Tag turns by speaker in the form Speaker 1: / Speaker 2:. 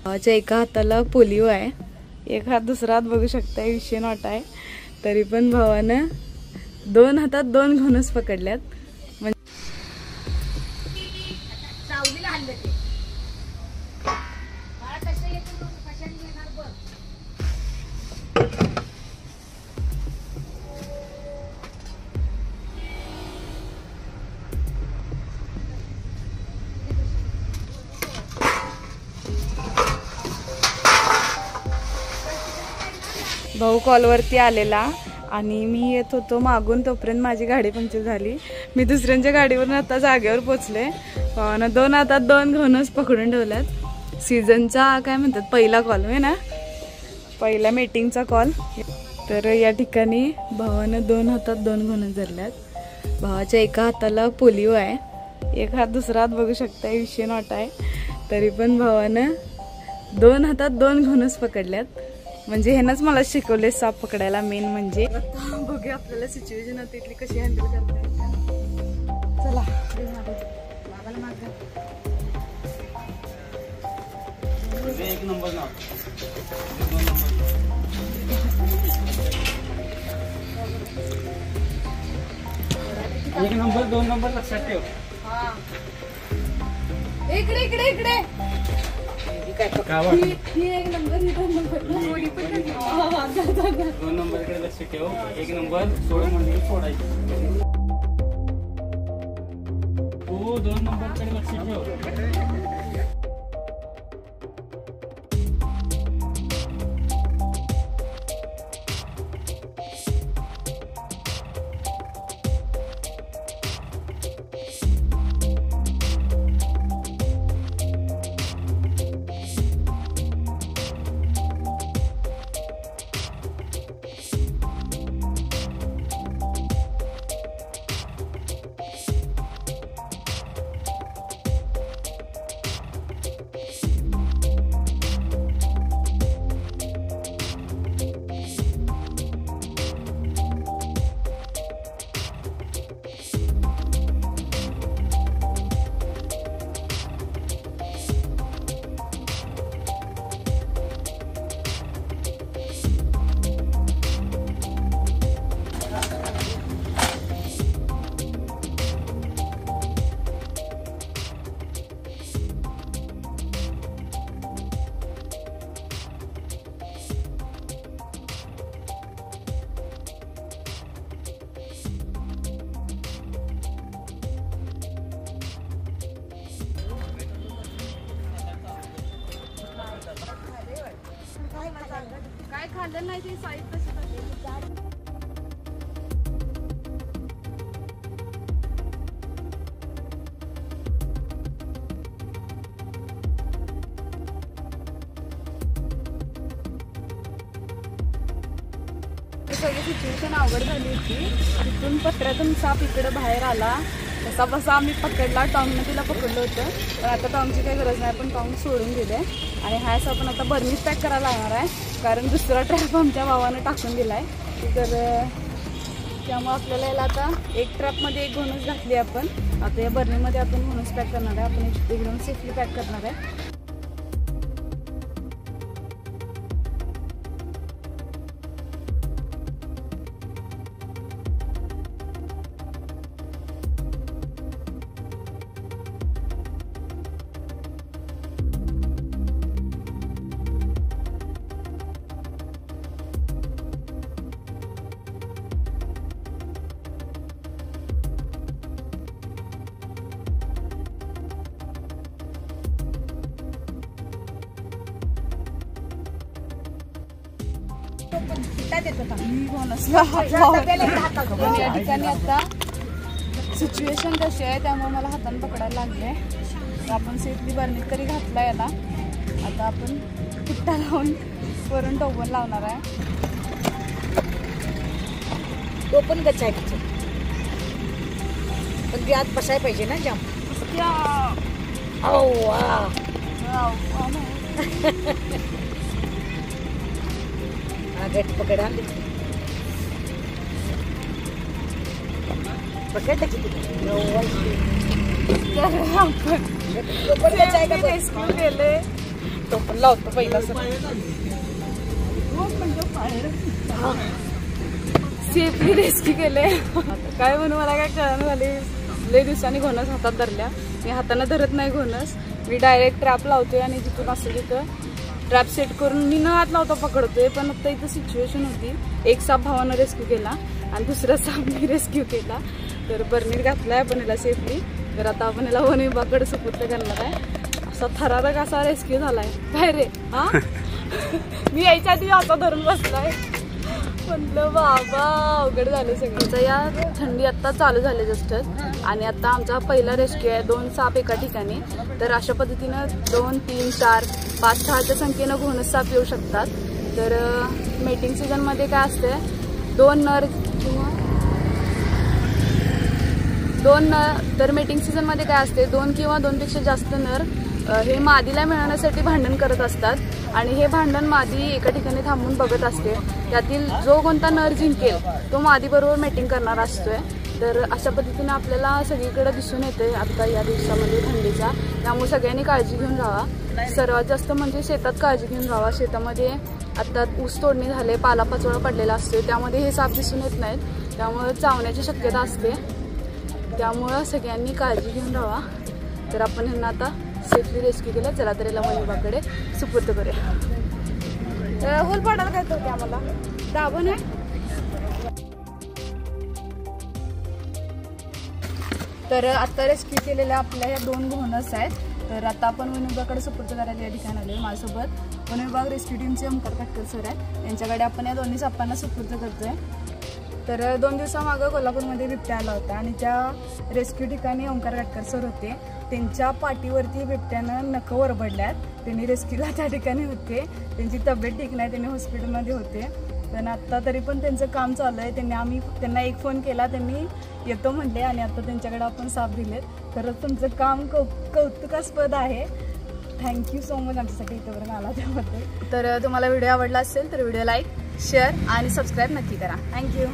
Speaker 1: भावाच्या एका हाताला पोलिओ आहे, एक हात दुसरा हात बघू शकता विषय नॉट आहे, तरी पण भावानं 2 हातात 2 घोणस पकडल्यात. भाऊ कॉलवरती आलेला आणि मी येत होतो मागून, तोपर्यंत माझी गाडी पंक्चर झाली. मी दुसऱ्यांच्या गाडीवरून आता जागेवर पोचले. भावानं 2 हातात 2 घोणस पकडून ठेवल्यात. सीझनचा काय म्हणतात पहिला कॉल आहे ना, पहिला मीटिंगचा कॉल. तर या ठिकाणी भावानं 2 हातात 2 घोणस धरल्यात. भावाच्या एका हाताला पोलिओ आहे, एक हात दुसरा हात बघू शकता विषय नॉट आहे, तरी पण भावानं 2 हातात 2 घोणस पकडल्यात. म्हणजे ह्यानंच मला शिकवले साप पकडायला मेन म्हणजे. आता बघूया आपल्याला सिच्युएशन होती इथली कशी हँडल करता येते. चला बाबाला माग एक नंबर ना,
Speaker 2: 1 नंबर 2 नंबर लक्षात ठेव.
Speaker 1: इकडे इकडे इकडे
Speaker 2: काय
Speaker 1: एक नंबर 2 नंबर
Speaker 2: 2 नंबर कडे लक्ष ठेव. 1 नंबर सोड म्हणजे सोडायचं. तू 2 नंबर कडे लक्ष ठेव. काय खाल्लं नाही ते साईज तशी सगळी सिच्युएशन अवघड झाली होती. तिथून पत्र्यातून साप इकडे बाहेर आला, तसा बसा आम्ही पकडला. टॉंगनं तिला पकडलं होतं, पण आता टॉंगची काही गरज नाही, पण टॉंग सोडून दिले. आणि हा असं आपण आता बर्नीच पॅक करायला लागणार आहे, कारण दुसरा ट्रॅप आमच्या भावानं टाकून दिला आहे. तर त्यामुळे आपल्याला याला आता एक ट्रॅपमध्ये 1 घोणस घातली आपण. आता या बर्नीमध्ये आपण घोणस पॅक करणार आहे. आपण एकदम सेफली पॅक करणार आहे. या ठिकाणी आता सिच्युएशन कशी आहे त्यामुळे मला हाताने पकडायला लागले. तर आपण सेफली बर्नीत तरी घातला याला. आता आपण पिट्टा लावून वरून टोपण लावणार आहे.
Speaker 3: तो पण गच्चा आहे, पण ते आत बसायला पाहिजे ना जाम. गट पकडा. पकडलं किती
Speaker 1: तर आपण रेस्क्यू केले. तो पण लावतो पहिला सेफली रेस्क्यू केले. काय म्हणून मला काय कळलं झाली. लय दिवसांनी घोणस हातात धरल्या. मी हाताने धरत नाही घोणस, मी डायरेक्ट ट्रॅप लावतोय आणि जिथून असं तिथं ट्रॅप सेट करून मी न हात लावता पकडतोय. पण आता इथं सिच्युएशन होती, एक साप भावानं रेस्क्यू केला आणि दुसरा साप मी रेस्क्यू केला. तर बर्नीत घातलाय आपण याला सेफली. तर आता आपण याला वन विभागाकडे सुपूर्द करणार आहे. असा थरारक असा रेस्क्यू झालाय. काय रे हा मी यायच्या आधी आता धरून बसलाय. म्हटलं बाबा अवघड झालं सगळं. या थंडी आत्ता चालू झाली जस्टच आणि आता आमचा पहिला रेस्क्यू आहे. 2 साप एका ठिकाणी. तर अशा पद्धतीनं 2, 3, 4, 5, 6च्या संख्येनं घोणस साप येऊ शकतात. तर मेटिंग सीझनमध्ये काय असते, 2 नर किंवा 2 नर. तर मेटिंग सीझनमध्ये काय असते, 2 किंवा 2पेक्षा जास्त नर हे मादीला मिळवण्यासाठी भांडण करत असतात आणि हे भांडण मादी एका ठिकाणी थांबून बघत असते. त्यातील जो कोणता नर जिंकेल तो मादी बरोबर मेटिंग करणार असतोय. तर अशा पद्धतीने आपल्याला सगळीकडे दिसून येते आता या दिवसामध्ये थंडीचा. त्यामुळे सगळ्यांनी काळजी घेऊन राहा. सर्वात जास्त म्हणजे शेतात काळजी घेऊन राहा. शेतामध्ये आता ऊस तोडणी झाले, पालापाचोळा पडलेला असतो, त्यामध्ये हे साप दिसून येत नाहीत. त्यामुळे चावण्याची शक्यता असते. त्यामुळं सगळ्यांनी काळजी घेऊन राहा. तर आपण ह्यांना आता सेफली रेस्क्यू केलं. चला तर याला वन विभागाकडे सुपूर्द करूया. होल पाडायला काय होते आम्हाला दाबण आहे. तर आता रेस्क्यू केलेल्या आपल्या ह्या 2 घोणस आहेत. तर आता आपण वन विभागाकडे सुपूर्द करायला या ठिकाणी आले. माझ्यासोबत वन विभाग रेस्क्यू टीमचे ओंकार काटकर सर आहेत. यांच्याकडे आपण या दोन्ही सापांना सुपूर्द करतोय. तर 2 दिवसामागं कोल्हापूरमध्ये बिबट्या आला होता आणि त्या रेस्क्यू ठिकाणी ओंकार काटकर सर होते. त्यांच्या पाठीवरती बिबट्यानं नखं ओरबडल्यात. त्यांनी रेस्क्यूला त्या ठिकाणी होते. त्यांची तब्येत ठीक नाही, त्यांनी हॉस्पिटलमध्ये होते. पण आत्ता तरी पण त्यांचं काम चालू आहे. त्यांना एक फोन केला, त्यांनी येतो म्हणले आणि आता त्यांच्याकडे आपण साप दिलेत. खरंच तुमचं काम कौतुकास्पद आहे. थँक्यू सो मच आमच्यासाठी इथंपर्यंत आला त्याबद्दल. तर तुम्हाला व्हिडिओ आवडला असेल तर व्हिडिओ लाईक, शेअर आणि सबस्क्राईब नक्की करा. थँक्यू.